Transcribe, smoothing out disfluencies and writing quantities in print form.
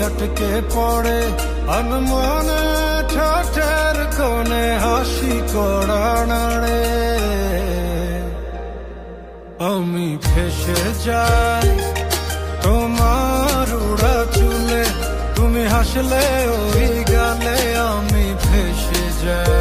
আটকে পড়ে আনমনে ঠোঁটের কোণে হাসি করা নাড়ে। আমি ভেসে যাই তোমার উড়া চুলে, তুমি হাসলে ওই গালে আমি ভেসে যাই।